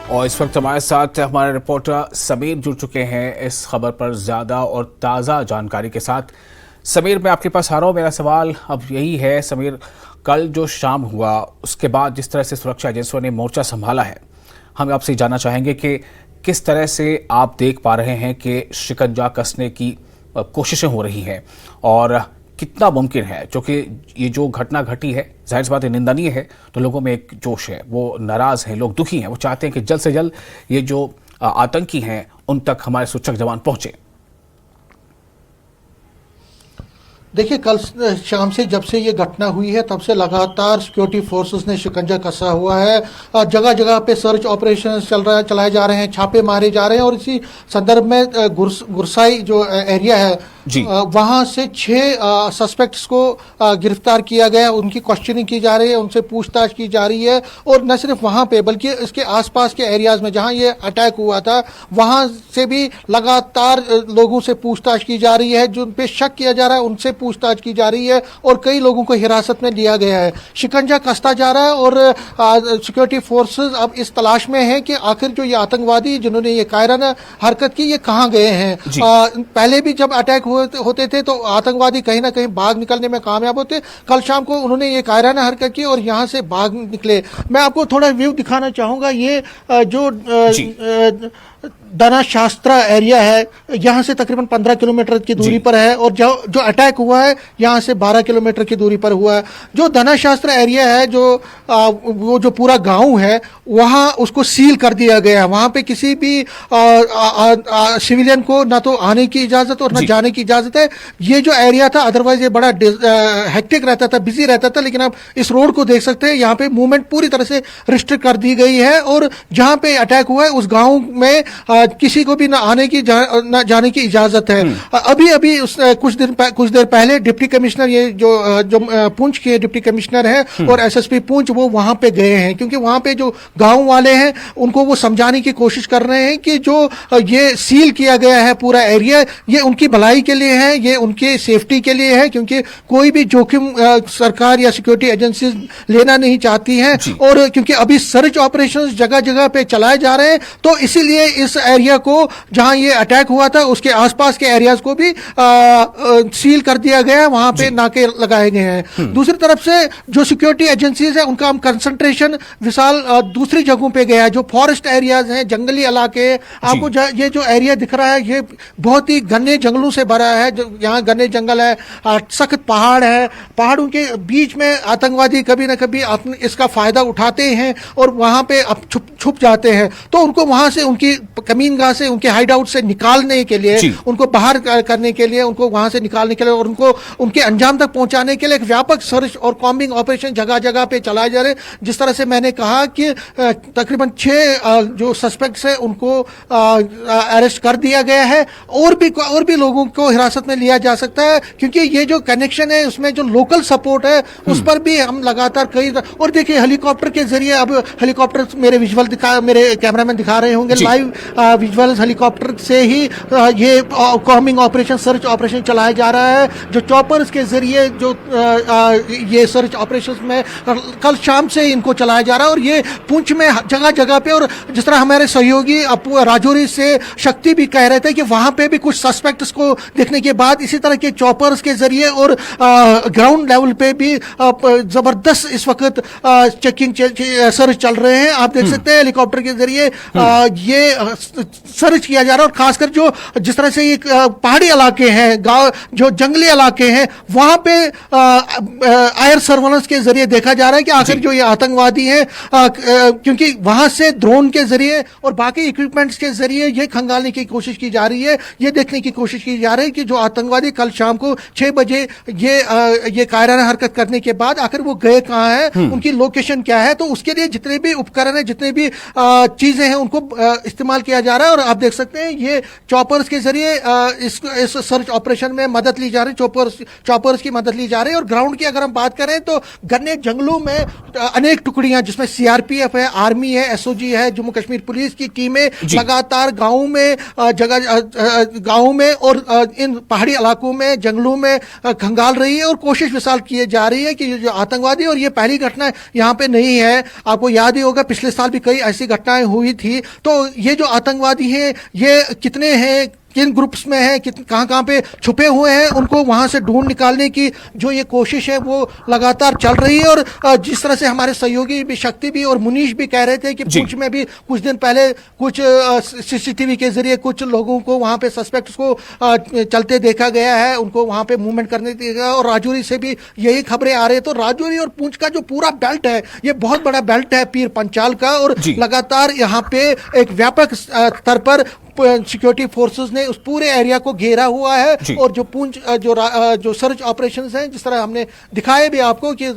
और इस वक्त हमारे साथ हमारे रिपोर्टर समीर जुड़ चुके हैं इस खबर पर ज्यादा और ताज़ा जानकारी के साथ। समीर, मैं आपके पास आ रहा हूँ। मेरा सवाल अब यही है समीर, कल जो शाम हुआ उसके बाद जिस तरह से सुरक्षा एजेंसियों ने मोर्चा संभाला है, हम आपसे जानना चाहेंगे कि किस तरह से आप देख पा रहे हैं कि शिकंजा कसने की कोशिशें हो रही हैं और कितना मुमकिन है, क्योंकि ये जो घटना घटी है जाहिर सी बात है निंदनीय है, तो लोगों में एक जोश है, वो नाराज हैं, लोग दुखी हैं, वो चाहते हैं कि जल्द से जल्द ये जो आतंकी हैं उन तक हमारे सुरक्षा जवान पहुंचे। देखिए, कल शाम से जब से ये घटना हुई है तब से लगातार सिक्योरिटी फोर्सेस ने शिकंजा कसा हुआ है। जगह जगह पे सर्च ऑपरेशन चलाए जा रहे हैं, छापे मारे जा रहे हैं। और इसी संदर्भ में गुरसाई जो एरिया है वहां से 6 सस्पेक्ट्स को गिरफ्तार किया गया, उनकी क्वेश्चनिंग की जा रही है, उनसे पूछताछ की जा रही है। और न सिर्फ वहां पे बल्कि इसके आसपास के एरियाज में जहां ये अटैक हुआ था वहां से भी लगातार लोगों से पूछताछ की जा रही है, जो उन पे शक किया जा रहा है उनसे पूछताछ की जा रही है और कई लोगों को हिरासत में लिया गया है। शिकंजा कसता जा रहा है और सिक्योरिटी फोर्सेस अब इस तलाश में है कि आखिर जो ये आतंकवादी जिन्होंने ये कायराना हरकत की ये कहां गए हैं। पहले भी जब अटैक होते थे तो आतंकवादी कहीं ना कहीं भाग निकलने में कामयाब होते। कल शाम को उन्होंने ये कायराना हरकत की और यहां से भाग निकले। मैं आपको थोड़ा व्यू दिखाना चाहूंगा। ये जो धना शास्त्रा एरिया है यहाँ से तकरीबन 15 किलोमीटर की दूरी पर है और जो अटैक हुआ है यहाँ से 12 किलोमीटर की दूरी पर हुआ है। जो धना शास्त्रा एरिया है वो जो पूरा गांव है वहाँ उसको सील कर दिया गया है। वहाँ पे किसी भी सिविलियन को ना तो आने की इजाजत और ना जाने की इजाजत है। ये जो एरिया था अदरवाइज ये बड़ा हेक्टिक रहता था, बिजी रहता था, लेकिन आप इस रोड को देख सकते हैं यहाँ पे मूवमेंट पूरी तरह से रिस्ट्रिक्ट कर दी गई है। और जहाँ पे अटैक हुआ है उस गाँव में किसी को भी ना आने की ना जाने की इजाजत है। अभी कुछ देर पहले डिप्टी कमिश्नर ये जो पुंछ के डिप्टी कमिश्नर हैं और एसएसपी पुंछ वो वहां पे गए हैं, क्योंकि वहां पे जो गांव वाले हैं उनको वो समझाने की कोशिश कर रहे हैं कि जो ये सील किया गया है पूरा एरिया ये उनकी भलाई के लिए है, ये उनके सेफ्टी के लिए है, क्योंकि कोई भी जोखिम सरकार या सिक्योरिटी एजेंसी लेना नहीं चाहती हैं। और क्योंकि अभी सर्च ऑपरेशन जगह जगह पे चलाए जा रहे हैं तो इसीलिए इस एरिया को जहां ये अटैक हुआ था उसके आसपास के एरियाज को भी सील कर दिया गया है, वहां पे नाके लगाए गए हैं। दूसरी तरफ से जो सिक्योरिटी एजेंसीज है उनका हम कंसंट्रेशन विशाल दूसरी जगहों पे गया है। जो फॉरेस्ट एरियाज हैं, जंगली इलाके, आपको ये जो एरिया दिख रहा है ये बहुत ही घने जंगलों से भरा है। यहाँ घने जंगल है, सख्त पहाड़ है, पहाड़ों के बीच में आतंकवादी कभी ना कभी इसका फायदा उठाते हैं और वहां पे छुप जाते हैं। तो उनको वहां से उनकी कमीनगाह से उनके हाइड आउट से निकालने के लिए, उनको बाहर करने के लिए, उनको वहां से निकालने के लिए और उनको उनके अंजाम तक पहुंचाने के लिए एक व्यापक सर्च और कॉम्बिंग ऑपरेशन जगह जगह पे चलाए जा रहे हैं। जिस तरह से मैंने कहा कि तकरीबन 6 जो सस्पेक्ट्स हैं उनको अरेस्ट कर दिया गया है और भी लोगों को हिरासत में लिया जा सकता है, क्योंकि ये जो कनेक्शन है उसमें जो लोकल सपोर्ट है उस पर भी हम लगातार और देखिए हेलीकॉप्टर के जरिए अब हेलीकॉप्टर मेरे कैमरामैन दिखा रहे होंगे लाइव विजुअल्स हेलीकॉप्टर से ही ये कॉम्बिंग ऑपरेशन सर्च ऑपरेशन चलाया जा रहा है। जो चॉपर्स के जरिए जो ये सर्च ऑपरेशन में कल शाम से इनको चलाया जा रहा है और ये पुंछ में जगह जगह पे, और जिस तरह हमारे सहयोगी राजौरी से शक्ति भी कह रहे थे कि वहां पे भी कुछ सस्पेक्ट्स को देखने के बाद इसी तरह के चॉपर्स के जरिए और ग्राउंड लेवल पे भी जबरदस्त इस वक्त चेकिंग सर्च चल रहे हैं। आप देख सकते हैं हेलीकॉप्टर के जरिए ये सर्च किया जा रहा है। और खासकर जो जिस तरह से ये पहाड़ी इलाके हैं, गांव जो जंगली इलाके हैं वहां पे एयर सर्वेलेंस के जरिए देखा जा रहा है कि आखिर जो ये आतंकवादी हैं क्योंकि वहां से ड्रोन के जरिए और बाकी इक्विपमेंट्स के जरिए ये खंगालने की कोशिश की जा रही है, ये देखने की कोशिश की जा रही है कि जो आतंकवादी कल शाम को 6 बजे ये कायराना हरकत करने के बाद आखिर वो गए कहां हैं, उनकी लोकेशन क्या है। तो उसके लिए जितने भी उपकरण है, जितने भी चीजें हैं उनको इस्तेमाल किया जा रहा है। और आप देख सकते हैं ये चॉपर्स के जरिए इस सर्च ऑपरेशन में मदद ली जा रही है, चॉपर्स की मदद ली जा रही है। और ग्राउंड की अगर हम बात करें तो घने जंगलों में अनेक टुकड़ियां जिसमें सीआरपीएफ है, आर्मी है, एसओजी है, जम्मू कश्मीर पुलिस की टीमें लगातार गांवों में और इन पहाड़ी इलाकों में, जंगलों में खंगाल रही है और कोशिश विशाल की जा रही है कि जो आतंकवादी, और ये पहली घटना यहाँ पे नहीं है। आपको याद ही होगा पिछले साल भी कई कई ऐसी घटनाएं हुई थी। तो ये जो आतंकवादी हैं ये कितने हैं, किन ग्रुप्स में है, कहाँ कहाँ पे छुपे हुए हैं, उनको वहां से ढूंढ निकालने की जो ये कोशिश है वो लगातार चल रही है। और जिस तरह से हमारे सहयोगी भी, शक्ति भी और मुनीश भी कह रहे थे कि पुंछ में भी कुछ दिन पहले कुछ सीसीटीवी के जरिए कुछ लोगों को वहां पे सस्पेक्ट्स को चलते देखा गया है, उनको वहां पे मूवमेंट करने दिया गया। और राजौरी से भी यही खबरें आ रही है। तो राजौरी और पुंछ का जो पूरा बेल्ट है ये बहुत बड़ा बेल्ट है पीर पंचाल का, और लगातार यहाँ पे एक व्यापक स्तर पर सिक्योरिटी फोर्सेस ने उस पूरे एरिया को घेरा हुआ है। और जो पुंछ जो सर्च ऑपरेशंस हैं, जिस तरह हमने दिखाए भी आपको कि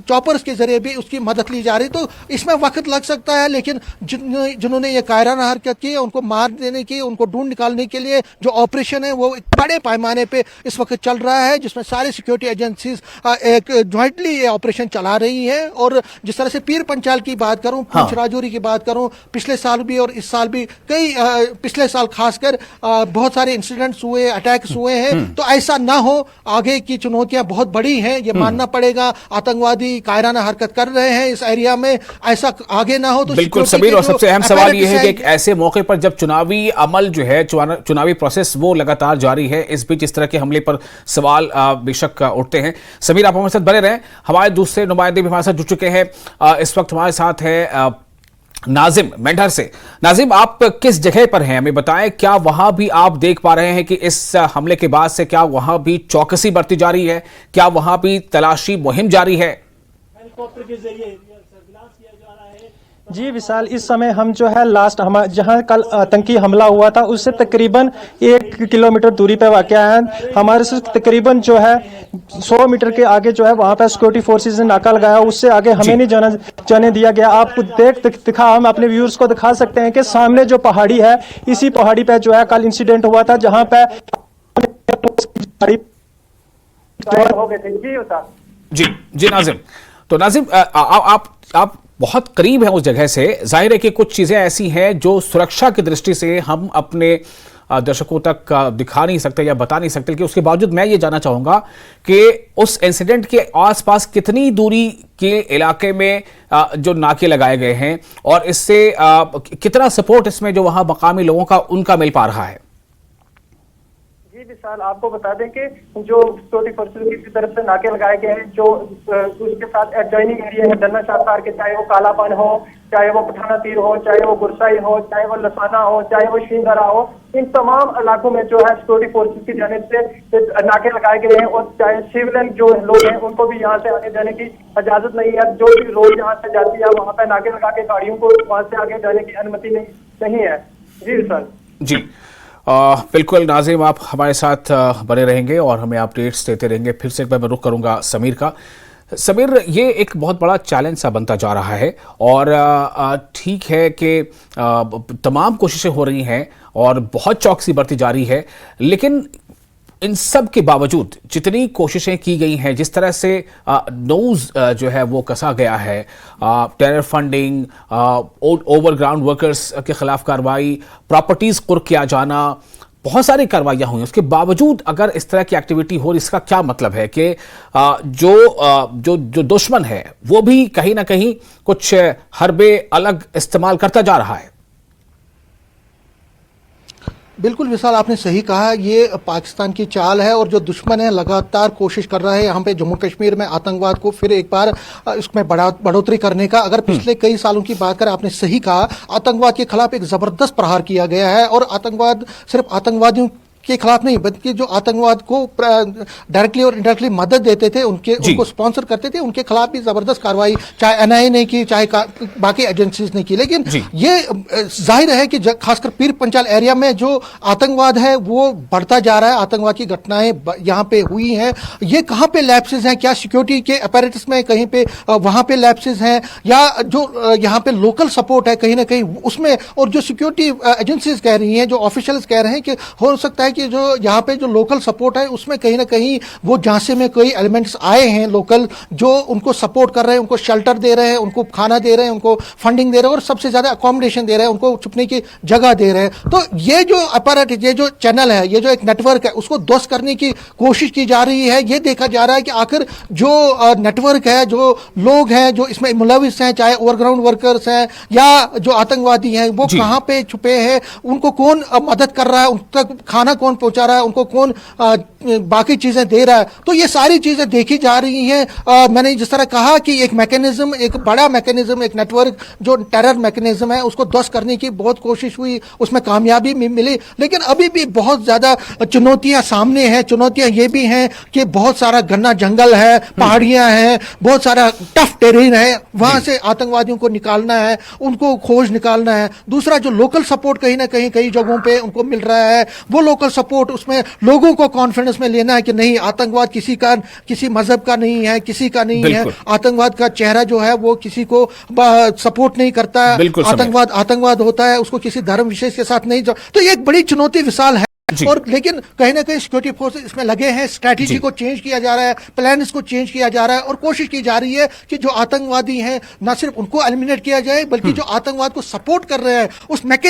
चॉपर्स के जरिए भी उसकी मदद ली जा रही, तो इसमें वक्त लग सकता है। लेकिन जिन्होंने ये कायराना हरकत की, उनको मार देने की, उनको ढूंढ निकालने के लिए जो ऑपरेशन है वो एक बड़े पैमाने पे इस वक्त चल रहा है, जिसमें सारी सिक्योरिटी एजेंसीज एक ज्वाइंटली ये ऑपरेशन चला रही है। और जिस तरह से पीर पंचाल की बात करूं, पुंछ राजौरी की बात करूं, पिछले साल भी और इस साल भी कई पिछले साल खासकर बहुत सारे इंसिडेंट्स हुए, अटैक्स हुए हैं। तो ऐसा ना हो, आगे की चुनौतियां बहुत बड़ी हैं, ये मानना पड़ेगा। आतंकवादी कायराना हरकत कर रहे हैं इस एरिया में, ऐसा आगे ना हो। तो बिल्कुल समीर, और सबसे अहम सवाल यह है कि एक ऐसे मौके पर जब चुनावी अमल जो है, चुनावी प्रोसेस वो लगातार जारी है, इस बीच इस तरह के हमले पर सवाल बेशक उठते हैं। समीर, आप हमारे साथ बने रहें। हमारे दूसरे नुमाइंदे भी हमारे साथ जुड़ चुके हैं। इस वक्त हमारे साथ है नाजिम मेंढर से। नाजिम, आप किस जगह पर हैं, हमें बताएं। क्या वहां भी आप देख पा रहे हैं कि इस हमले के बाद से क्या वहां भी चौकसी बरती जा रही है, क्या वहां भी तलाशी मुहिम जारी है? हेलीकॉप्टर के जरिए सर्विलांस किया जा रहा है। जी विशाल, इस समय हम जो है लास्ट हम जहां कल आतंकी हमला हुआ था उससे तकरीबन 1 किलोमीटर दूरी पे वाक़या है। हमारे से तकरीबन जो है 100 मीटर के आगे जो है वहां पर सिक्योरिटी फोर्सेस ने नाका लगाया, उससे आगे हमें नहीं जाने दिया गया। आपको दिखा हम अपने व्यूअर्स को दिखा सकते हैं कि सामने जो पहाड़ी है, इसी पहाड़ी पे जो है कल इंसिडेंट हुआ था, जहां पे हो गए थे। जी नाजिम, तो नाजिम आप बहुत करीब है उस जगह से। जाहिर है कि कुछ चीजें ऐसी हैं जो सुरक्षा की दृष्टि से हम अपने दर्शकों तक दिखा नहीं सकते या बता नहीं सकते, लेकिन उसके बावजूद मैं ये जानना चाहूंगा कि उस इंसिडेंट के आसपास कितनी दूरी के इलाके में जो नाके लगाए गए हैं और इससे कितना सपोर्ट इसमें जो वहां मकामी लोगों का उनका मिल पा रहा है? विशाल, आपको बता दें कि जो सिक्योरिटी फोर्सेस की तरफ से नाके लगाए गए हैं, जो उसके साथ एडजॉइनिंग एरिया है दन्ना शाहसार के, चाहे वो कालापान हो, चाहे वो पठाना तीर हो, चाहे वो गुरसाई हो, चाहे वो लसाना हो, चाहे वो शींदरा हो, इन तमाम इलाकों में जो है सिक्योरिटी फोर्सेस की जानिब से नाके लगाए गए हैं। और चाहे सिविलियन जो लोग हैं उनको भी यहाँ से आने जाने की इजाजत नहीं है। जो भी रोड यहाँ से जाती है वहाँ पे नाके लगा के गाड़ियों को वहाँ से आगे जाने की अनुमति नहीं है। जी विशाल। जी बिल्कुल नाजिम, आप हमारे साथ बने रहेंगे और हमें अपडेट्स देते रहेंगे। फिर से एक बार मैं रुख करूंगा समीर का। समीर, ये एक बहुत बड़ा चैलेंज सा बनता जा रहा है और ठीक है कि तमाम कोशिशें हो रही हैं और बहुत चौकसी बरती जा रही है, लेकिन इन सब के बावजूद जितनी कोशिशें की गई हैं, जिस तरह से नोज जो है वो कसा गया है, टेरर फंडिंग, ओवरग्राउंड वर्कर्स के खिलाफ कार्रवाई, प्रॉपर्टीज कुर्क किया जाना, बहुत सारी कार्रवाइयां हुई, उसके बावजूद अगर इस तरह की एक्टिविटी हो रही, इसका क्या मतलब है कि जो दुश्मन है वो भी कहीं ना कहीं कुछ हरबे अलग इस्तेमाल करता जा रहा है? बिल्कुल विशाल, आपने सही कहा। ये पाकिस्तान की चाल है और जो दुश्मन है लगातार कोशिश कर रहा है यहाँ पे जम्मू कश्मीर में आतंकवाद को फिर एक बार इसमें बढ़ोतरी करने का। अगर पिछले कई सालों की बात करें, आपने सही कहा, आतंकवाद के खिलाफ एक जबरदस्त प्रहार किया गया है। और आतंकवाद सिर्फ आतंकवादियों के खिलाफ नहीं, बल्कि जो आतंकवाद को डायरेक्टली और इनडायरेक्टली मदद देते थे, उनको स्पॉन्सर करते थे, उनके खिलाफ भी जबरदस्त कार्रवाई चाहे एनआईए ने की, चाहे बाकी एजेंसीज ने की। लेकिन ये जाहिर है कि खासकर पीर पंचाल एरिया में जो आतंकवाद है वो बढ़ता जा रहा है। आतंकवाद की घटनाएं यहाँ पे हुई हैं। ये कहाँ पे लैप्सेस हैं? क्या सिक्योरिटी के अपैरेटस में कहीं पे वहां पे लैप्सेस हैं, या जो यहाँ पे लोकल सपोर्ट है कहीं ना कहीं उसमें? और जो सिक्योरिटी एजेंसीज कह रही हैं, जो ऑफिशियल्स कह रहे हैं कि हो सकता है है कि जो यहाँ पे जो लोकल सपोर्ट है उसमें कहीं ना कहीं वो झांसे में कोई एलिमेंट्स आए हैं लोकल, जो उनको सपोर्ट कर रहे हैं, उनको शेल्टर दे रहे हैं, उनको खाना दे रहे हैं, उनको फंडिंग दे रहे हैं और सबसे ज्यादा अकोमोडेशन दे रहे हैं, उनको छुपने की जगह दे रहे हैं। तो ये जो अपैरेटस, ये जो चैनल है, ये जो एक नेटवर्क है, उसको ध्वस्त करने की कोशिश की जा रही है। ये देखा जा रहा है कि आखिर जो नेटवर्क है, जो लोग हैं जो इसमें मुलविस हैं, चाहे ओवरग्राउंड वर्कर्स हैं या जो आतंकवादी हैं, वो कहां पे छुपे हैं, उनको कौन मदद कर रहा है, उन तक खाना कौन पहुंचा रहा है, उनको कौन बाकी चीजें दे रहा है। तो ये सारी चीजें देखी जा रही हैं। मैंने जिस तरह कहा कि एक मैकेनिज्म, एक बड़ा मैकेनिज्म, एक नेटवर्क जो टेरर मैकेनिज्म है, उसको ध्वस्त करने की बहुत कोशिश हुई, उसमें कामयाबी मिली, लेकिन अभी भी बहुत ज्यादा चुनौतियां सामने हैं। चुनौतियां ये भी हैं कि बहुत सारा घना जंगल है, पहाड़ियां हैं, बहुत सारा टफ टेरेन है, वहां से आतंकवादियों को निकालना है, उनको खोज निकालना है। दूसरा, जो लोकल सपोर्ट कहीं ना कहीं कई जगहों पे उनको मिल रहा है, वो लोकल सपोर्ट, उसमें लोगों को कॉन्फिडेंस में लेना है कि नहीं, आतंकवाद किसी मजहब का नहीं है, किसी का नहीं है। आतंकवाद का चेहरा जो है वो किसी को सपोर्ट नहीं करता है। आतंकवाद होता है, उसको किसी धर्म विशेष के साथ नहीं। तो ये एक बड़ी चुनौती विशाल है। और लेकिन कहीं ना कहीं सिक्योरिटी फोर्सेस इसमें लगे हैं, स्ट्रैटेजी को चेंज किया जा रहा है, प्लान्स को चेंज किया जा रहा है और कोशिश की जा रही है कि जो आतंकवादी हैं ना सिर्फ उनको एलिमिनेट किया जाए, बल्कि जो आतंकवाद को सपोर्ट कर रहे हैं उस